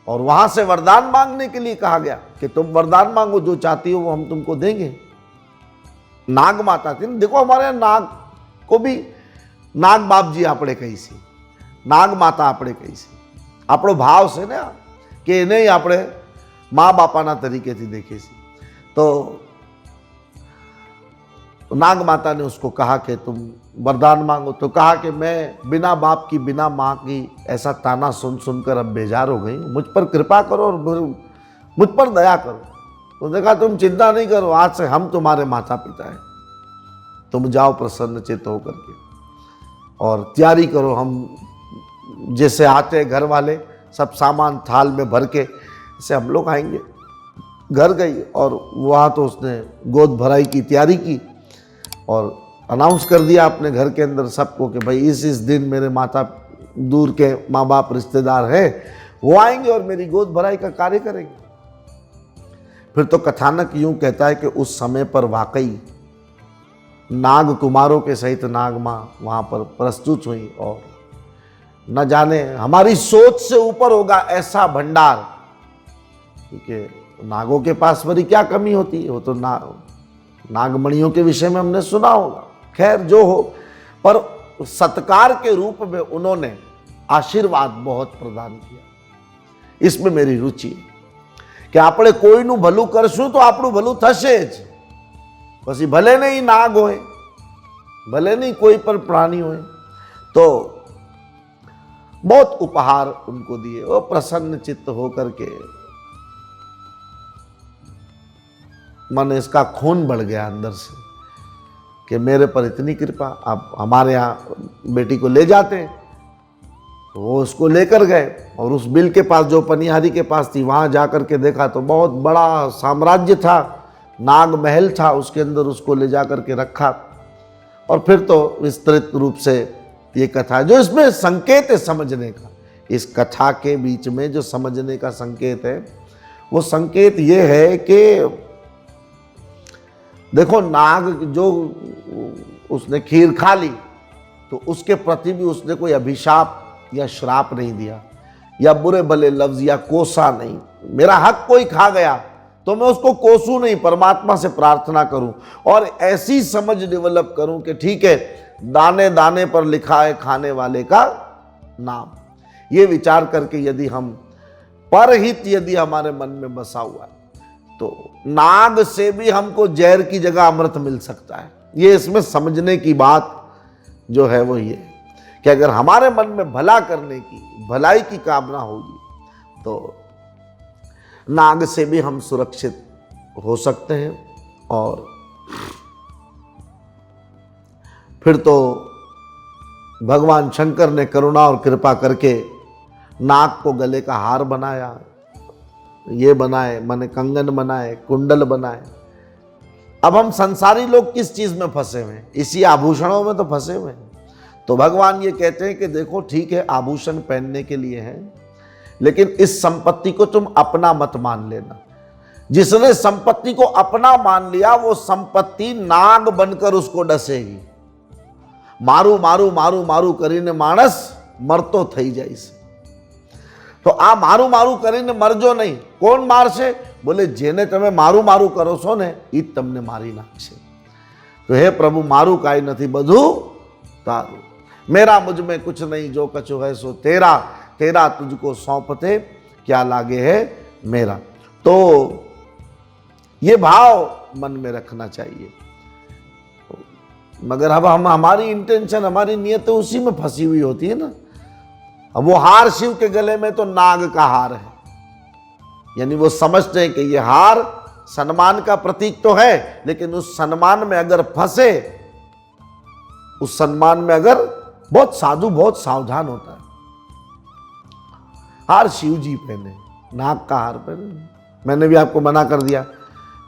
और वहां से वरदान मांगने के लिए कहा गया कि तुम वरदान मांगो, जो चाहती हो वो हम तुमको देंगे। नाग माता थी, देखो हमारे नाग को भी नाग बाप जी आपणे कही सी, नाग माता आपणे कही सी। આપણો ભાવ છે ને કે એને આપણે મા બાપાના તરીકેથી દેખીએ છીએ। તો नाग माता ने उसको कहा कि तुम वरदान मांगो। तो कहा कि मैं बिना बाप की बिना माँ की ऐसा ताना सुन सुनकर अब बेजार हो गई हूँ, मुझ पर कृपा करो और मुझ पर दया करो। उसने कहा तुम चिंता नहीं करो, आज से हम तुम्हारे माता पिता हैं, तुम जाओ प्रसन्नचित्त होकर के और तैयारी करो। हम जैसे आते घर वाले सब सामान थाल में भर के जैसे हम लोग आएंगे। घर गई और वहाँ तो उसने गोद भराई की तैयारी की और अनाउंस कर दिया अपने घर के अंदर सबको कि भाई इस दिन मेरे माता दूर के माँ बाप रिश्तेदार हैं, वो आएंगे और मेरी गोद भराई का कार्य करेंगे। फिर तो कथानक यूं कहता है कि उस समय पर वाकई नाग कुमारों के सहित नाग माँ वहाँ पर प्रस्तुत हुई और न जाने हमारी सोच से ऊपर होगा ऐसा भंडार, क्योंकि नागों के पास बड़ी क्या कमी होती है, वो तो नागमणियों के विषय में हमने सुना होगा। खैर जो हो, पर सत्कार के रूप में उन्होंने आशीर्वाद बहुत प्रदान किया। इसमें मेरी रुचि है कि આપણે કોઈનું ભલું કરશું તો આપણું ભલું થશે જ, પછી ભલે નહીં નાગ હોય, ભલે નહીં कोई पर प्राणी होए। तो बहुत उपहार उनको दिए, वो प्रसन्न चित्त होकर के मन इसका खून बढ़ गया अंदर से कि मेरे पर इतनी कृपा। आप हमारे यहाँ बेटी को ले जाते, तो वो उसको लेकर गए और उस बिल के पास जो पनिहारी के पास थी वहाँ जाकर के देखा तो बहुत बड़ा साम्राज्य था, नाग महल था, उसके अंदर उसको ले जाकर के रखा। और फिर तो विस्तृत रूप से ये कथा जो इसमें संकेत है समझने का, इस कथा के बीच में जो समझने का संकेत है वो संकेत ये है कि देखो नाग जो उसने खीर खा ली तो उसके प्रति भी उसने कोई अभिशाप या श्राप नहीं दिया या बुरे भले लफ्ज या कोसा नहीं। मेरा हक कोई खा गया तो मैं उसको कोसू नहीं, परमात्मा से प्रार्थना करूं और ऐसी समझ डेवलप करूं कि ठीक है दाने दाने पर लिखा है खाने वाले का नाम। ये विचार करके यदि हम परहित यदि हमारे मन में बसा हुआ है तो नाग से भी हमको जहर की जगह अमृत मिल सकता है। ये इसमें समझने की बात जो है वो ये कि अगर हमारे मन में भला करने की भलाई की कामना होगी तो नाग से भी हम सुरक्षित हो सकते हैं। और फिर तो भगवान शंकर ने करुणा और कृपा करके नाग को गले का हार बनाया, ये बनाए माने कंगन बनाए, कुंडल बनाए। अब हम संसारी लोग किस चीज में फंसे हुए हैं? इसी आभूषणों में तो फंसे हुए हैं। तो भगवान ये कहते हैं कि देखो ठीक है आभूषण पहनने के लिए है, लेकिन इस संपत्ति को तुम अपना मत मान लेना। जिसने संपत्ति को अपना मान लिया वो संपत्ति नाग बनकर उसको डसेगी। मारू मारू मारू मारू करीने मानस मरतो थई जाइस। तो आ मारू मारू करीने मरजो नहीं। कोण मारशे? बोले जेने तमे मारू मारू करो छो ने ई तमने मारी नाखशे। तो हे प्रभु मारू काई नथी, बधु तारू। मेरा मुझ में कुछ नहीं, जो कछु है सो तेरा, तेरा तुझको सौंपते क्या लागे है मेरा। तो ये भाव मन में रखना चाहिए। मगर अब हम हमारी इंटेंशन हमारी नीयत तो उसी में फंसी हुई होती है ना। अब वो हार शिव के गले में तो नाग का हार है, यानी वो समझते हैं कि ये हार सम्मान का प्रतीक तो है, लेकिन उस सम्मान में अगर फंसे, उस सम्मान में अगर बहुत साधु बहुत सावधान होता है। हार शिव जी पहने, नाग का हार पहने। मैंने भी आपको मना कर दिया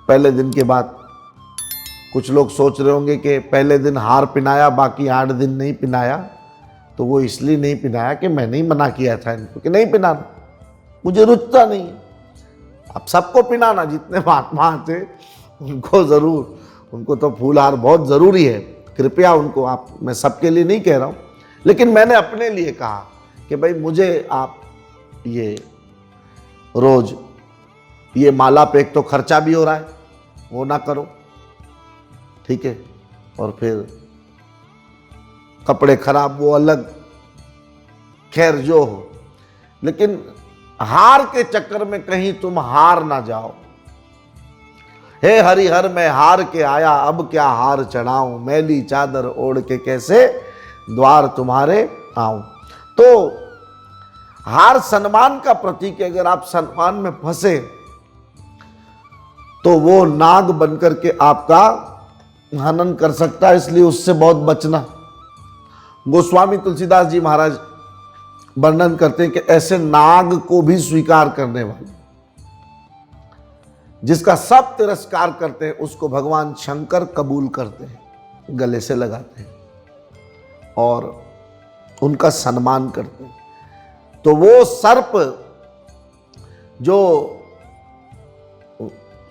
पहले दिन के बाद। कुछ लोग सोच रहे होंगे कि पहले दिन हार पिनाया बाकी 8 दिन नहीं पिनाया, तो वो इसलिए नहीं पिनाया कि मैंने ही मना किया था इनको कि नहीं पिनाना, मुझे रुचता नहीं है। अब सबको पिनाना, जितने महात्मा थे उनको ज़रूर, उनको तो फूल हार बहुत ज़रूरी है, कृपया उनको आप, मैं सबके लिए नहीं कह रहा हूँ, लेकिन मैंने अपने लिए कहा कि भाई मुझे आप ये रोज ये माला पे एक तो खर्चा भी हो रहा है, वो ना करो, ठीक है। और फिर कपड़े खराब वो अलग, खैर जो हो, लेकिन हार के चक्कर में कहीं तुम हार ना जाओ। हे हरिहर मैं हार के आया, अब क्या हार चढ़ाऊं, मैली चादर ओढ़ के कैसे द्वार तुम्हारे आऊं। तो हार सम्मान का प्रतीक है। अगर आप सम्मान में फंसे तो वो नाग बनकर के आपका हनन कर सकता है, इसलिए उससे बहुत बचना। गोस्वामी तुलसीदास जी महाराज वर्णन करते हैं कि ऐसे नाग को भी स्वीकार करने वाले, जिसका सब तिरस्कार करते हैं, उसको भगवान शंकर कबूल करते हैं, गले से लगाते हैं और उनका सम्मान करते हैं। तो वो सर्प जो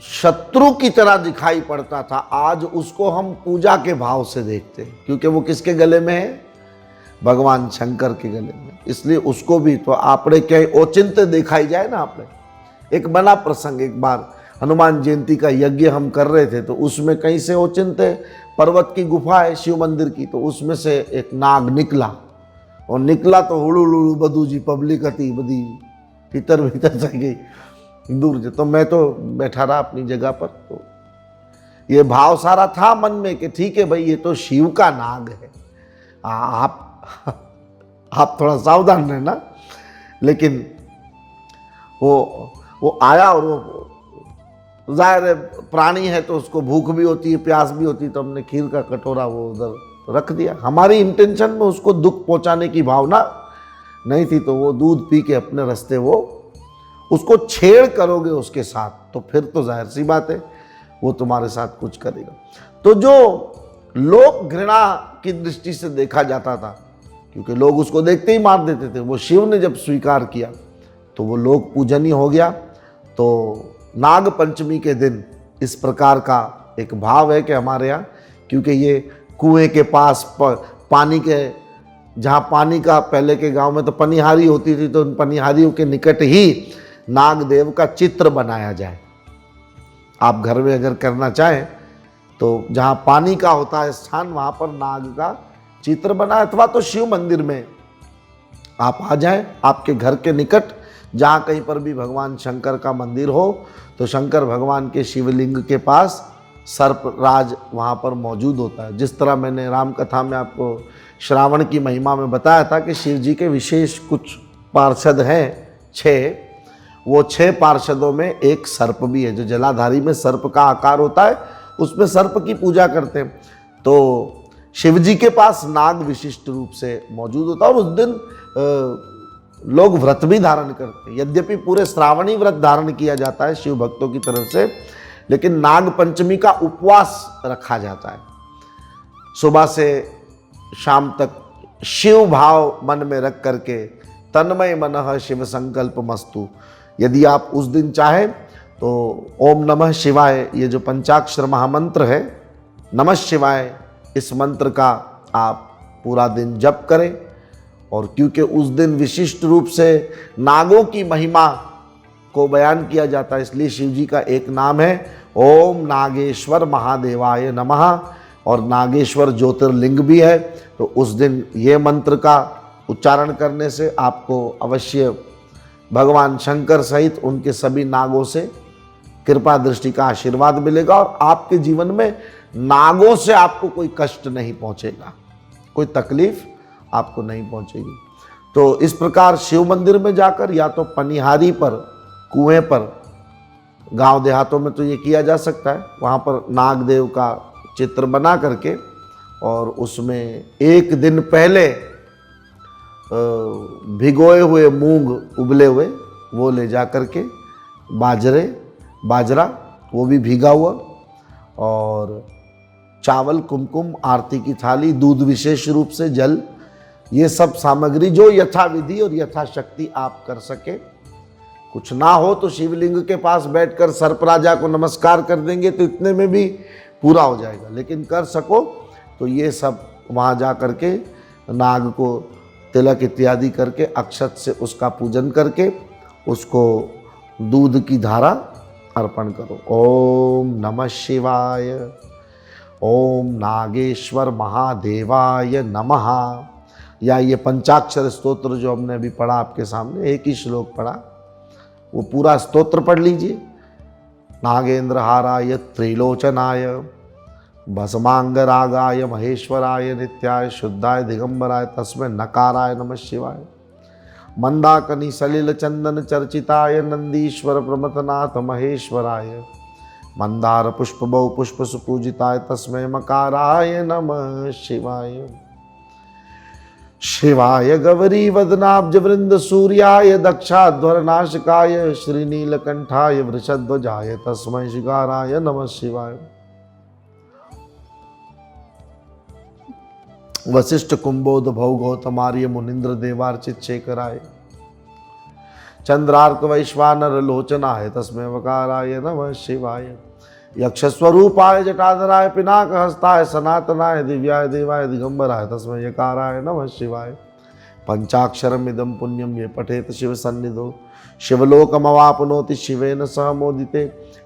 शत्रु की तरह दिखाई पड़ता था, आज उसको हम पूजा के भाव से देखते हैं, क्योंकि वो किसके गले में है? भगवान शंकर के गले में। इसलिए उसको भी तो आपने क्या औचित्य देखा ही जाए ना। आपने एक बना प्रसंग, एक बार हनुमान जयंती का यज्ञ हम कर रहे थे, तो उसमें कहीं से औचित्य पर्वत की गुफा है शिव मंदिर की, तो उसमें से एक नाग निकला, और निकला तो हुड़ू बधू जी पब्लिक अति बदी भीतर भीतर से गई दूर से। तो मैं तो बैठा रहा अपनी जगह पर। तो ये भाव सारा था मन में कि ठीक है भाई, ये तो शिव का नाग है, आप थोड़ा सावधान रहना। लेकिन वो आया, और वो जाहिर है प्राणी है तो उसको भूख भी होती है, प्यास भी होती है, तो हमने खीर का कटोरा वो उधर रख दिया। हमारी इंटेंशन में उसको दुख पहुंचाने की भावना नहीं थी, तो वो दूध पी के अपने रास्ते वो उसको छेड़ करोगे उसके साथ, तो फिर तो जाहिर सी बात है वो तुम्हारे साथ कुछ करेगा। तो जो लोक घृणा की दृष्टि से देखा जाता था, क्योंकि लोग उसको देखते ही मार देते थे, वो शिव ने जब स्वीकार किया तो वो लोक पूजनीय हो गया। तो नाग पंचमी के दिन इस प्रकार का एक भाव है कि हमारे यहाँ, क्योंकि ये कुएं के पास पानी के, जहाँ पानी का पहले के गांव में तो पनिहारी होती थी, तो उन पनिहारियों के निकट ही नागदेव का चित्र बनाया जाए। आप घर में अगर करना चाहें तो जहाँ पानी का होता है स्थान, वहाँ पर नाग का चित्र बना, अथवा तो शिव मंदिर में आप आ जाएं, आपके घर के निकट जहाँ कहीं पर भी भगवान शंकर का मंदिर हो, तो शंकर भगवान के शिवलिंग के पास सर्पराज वहाँ पर मौजूद होता है। जिस तरह मैंने राम कथा में आपको श्रावण की महिमा में बताया था कि शिव जी के विशेष कुछ पार्षद हैं 6, वो 6 पार्षदों में एक सर्प भी है, जो जलाधारी में सर्प का आकार होता है, उसमें सर्प की पूजा करते हैं। तो शिव जी के पास नाग विशिष्ट रूप से मौजूद होता है, और उस दिन लोग व्रत भी धारण करते हैं। यद्यपि पूरे श्रावणी व्रत धारण किया जाता है शिव भक्तों की तरफ से, लेकिन नाग पंचमी का उपवास रखा जाता है। सुबह से शाम तक शिव भाव मन में रख करके तन्मय मनः शिव संकल्प मस्तु, यदि आप उस दिन चाहें तो ओम नमः शिवाय, ये जो पंचाक्षर महामंत्र है नमः शिवाय, इस मंत्र का आप पूरा दिन जप करें। और क्योंकि उस दिन विशिष्ट रूप से नागों की महिमा को बयान किया जाता है, इसलिए शिव जी का एक नाम है ओम नागेश्वर महादेवाय नमः, और नागेश्वर ज्योतिर्लिंग भी है। तो उस दिन ये मंत्र का उच्चारण करने से आपको अवश्य भगवान शंकर सहित उनके सभी नागों से कृपा दृष्टि का आशीर्वाद मिलेगा, और आपके जीवन में नागों से आपको कोई कष्ट नहीं पहुंचेगा, कोई तकलीफ आपको नहीं पहुंचेगी। तो इस प्रकार शिव मंदिर में जाकर, या तो पनिहारी पर, कुएं पर, गांव देहातों में तो ये किया जा सकता है, वहाँ पर नागदेव का चित्र बना करके, और उसमें एक दिन पहले भिगोए हुए मूंग उबले हुए वो ले जा करके, बाजरा वो भी भीगा हुआ, और चावल, कुमकुम, आरती की थाली, दूध विशेष रूप से, जल, ये सब सामग्री जो यथाविधि और यथाशक्ति आप कर सके। कुछ ना हो तो शिवलिंग के पास बैठकर सर्पराजा को नमस्कार कर देंगे तो इतने में भी पूरा हो जाएगा। लेकिन कर सको तो ये सब वहाँ जा करके नाग को तिलक इत्यादि करके अक्षत से उसका पूजन करके उसको दूध की धारा अर्पण करो। ओम नमः शिवाय, ओम नागेश्वर महादेवाय नमः। या ये पंचाक्षर स्तोत्र जो हमने अभी पढ़ा आपके सामने, एक ही श्लोक पढ़ा, वो पूरा स्तोत्र पढ़ लीजिए। नागेंद्रहाराय त्रिलोचनाय भस्मांगरागाय महेश्वराय नित्याय शुद्धाय दिगंबराय तस्मै नकाराय नमः शिवाय। मंदाकनी सलिल चंदन चर्चिताय नंदीश्वर प्रमथनाथ महेश्वराय मंदार पुष्प बहु पुष्प सुपूजिताय तस्मै मकाराय नमः शिवाय। शिवाय गौरी वदनाब्ज वृंद सूर्याय दक्षाध्वरनाशकाय श्रीनीलकंठाय वृषध्वजाय तस्मै शिकाराय नमः शिवाय। वशिष्ठ कुंभोद भौ गौतमार्य मुनिंद्र देवार्चित शेखराय चंद्रार्क वैश्वानर लोचनाय तस्मै वकाराय नमः शिवाय। यक्ष स्वरूपाय जटाधराय पिनाक हस्ताय सनातनाय दिव्याय देवाय दिगंबराय तस्मै यकाराय नमः शिवाय। पंचाक्षरम इदं पुण्यम ये पठेत शिव सन्निधो शिवलोकमवाप्नोति शिवेन सह मोदिते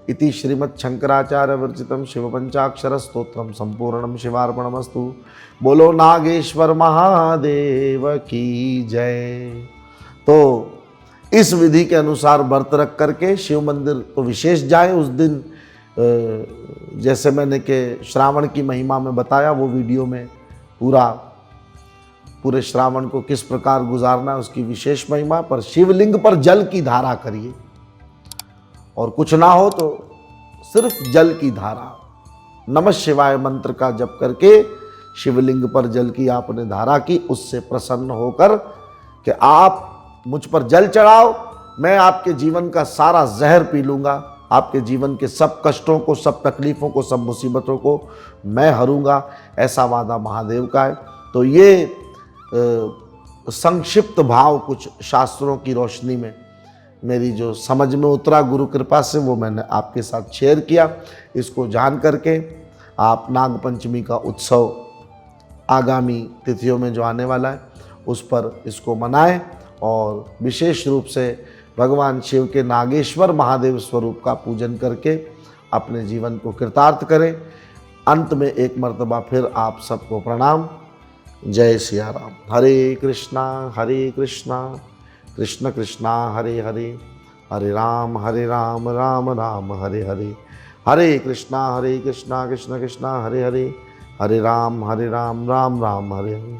इति श्रीमच्छंकराचार्य विरचितं शिव पंचाक्षर स्तोत्रम संपूर्णम शिवार्पणमस्तु। बोलो नागेश्वर महादेव की जय। तो इस विधि के अनुसार व्रत रख करके शिव मंदिर तो विशेष जाए उस दिन। जैसे मैंने के श्रावण की महिमा में बताया, वो वीडियो में पूरे श्रावण को किस प्रकार गुजारना है उसकी विशेष महिमा। पर शिवलिंग पर जल की धारा करिए, और कुछ ना हो तो सिर्फ जल की धारा, नमः शिवाय मंत्र का जप करके शिवलिंग पर जल की आपने धारा की, उससे प्रसन्न होकर कि आप मुझ पर जल चढ़ाओ, मैं आपके जीवन का सारा जहर पी लूँगा, आपके जीवन के सब कष्टों को, सब तकलीफ़ों को, सब मुसीबतों को मैं हरूंगा, ऐसा वादा महादेव का है। तो ये संक्षिप्त भाव कुछ शास्त्रों की रोशनी में मेरी जो समझ में उतरा गुरु कृपा से, वो मैंने आपके साथ शेयर किया। इसको जान करके आप नागपंचमी का उत्सव आगामी तिथियों में जो आने वाला है उस पर इसको मनाएं, और विशेष रूप से भगवान शिव के नागेश्वर महादेव स्वरूप का पूजन करके अपने जीवन को कृतार्थ करें। अंत में एक मर्तबा फिर आप सबको प्रणाम। जय सिया राम। हरे कृष्णा कृष्ण कृष्णा हरे हरे, हरे राम राम राम हरे हरे, हरे कृष्णा कृष्ण कृष्णा हरे हरे, हरे राम राम राम हरे हरे,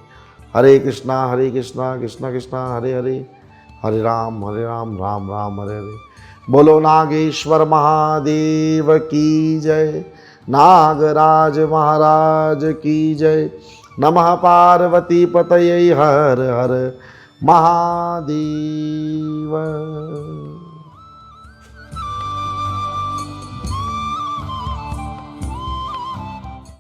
हरे कृष्णा कृष्ण कृष्णा हरे हरे, हरे राम राम राम हरे हरे। बोलो नागेश्वर महादेव की जय, नागराज महाराज की जय। नमः पार्वती पतये हर हर महादेव।